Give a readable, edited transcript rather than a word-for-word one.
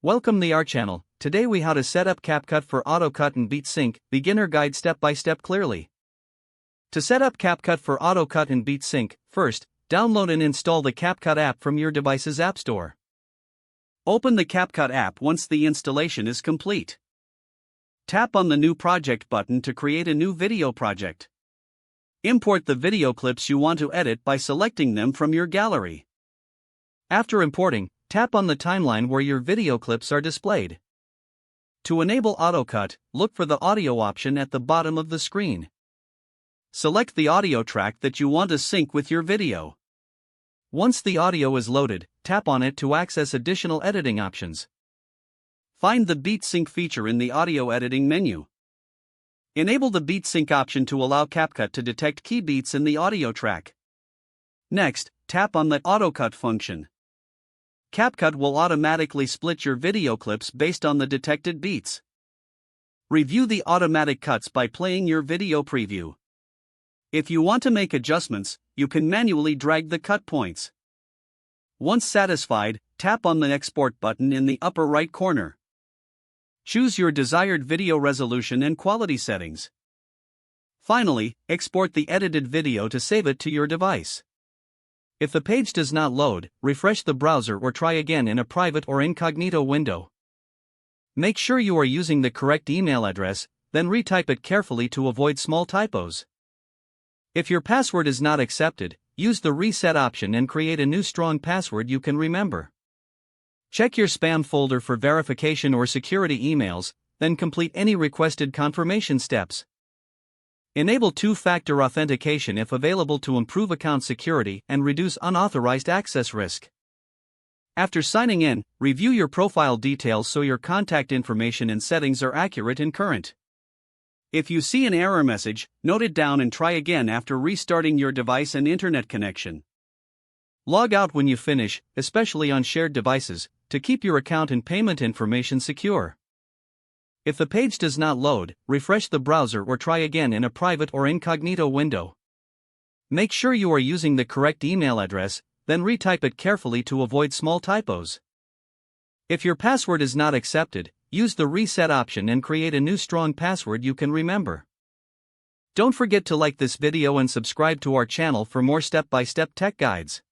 Welcome to our channel. Today we how to set up CapCut for AutoCut and Beat Sync, beginner guide step by step clearly. To set up CapCut for AutoCut and Beat Sync, first, download and install the CapCut app from your device's app store. Open the CapCut app once the installation is complete. Tap on the New Project button to create a new video project. Import the video clips you want to edit by selecting them from your gallery. After importing, tap on the timeline where your video clips are displayed. To enable AutoCut, look for the audio option at the bottom of the screen. Select the audio track that you want to sync with your video. Once the audio is loaded, tap on it to access additional editing options. Find the Beat Sync feature in the audio editing menu. Enable the Beat Sync option to allow CapCut to detect key beats in the audio track. Next, tap on the AutoCut function. CapCut will automatically split your video clips based on the detected beats. Review the automatic cuts by playing your video preview. If you want to make adjustments, you can manually drag the cut points. Once satisfied, tap on the Export button in the upper right corner. Choose your desired video resolution and quality settings. Finally, export the edited video to save it to your device. If the page does not load, refresh the browser or try again in a private or incognito window. Make sure you are using the correct email address, then retype it carefully to avoid small typos. If your password is not accepted, use the reset option and create a new strong password you can remember. Check your spam folder for verification or security emails, then complete any requested confirmation steps. Enable two-factor authentication if available to improve account security and reduce unauthorized access risk. After signing in, review your profile details so your contact information and settings are accurate and current. If you see an error message, note it down and try again after restarting your device and internet connection. Log out when you finish, especially on shared devices, to keep your account and payment information secure. If the page does not load, refresh the browser or try again in a private or incognito window. Make sure you are using the correct email address, then retype it carefully to avoid small typos. If your password is not accepted, use the reset option and create a new strong password you can remember. Don't forget to like this video and subscribe to our channel for more step-by-step tech guides.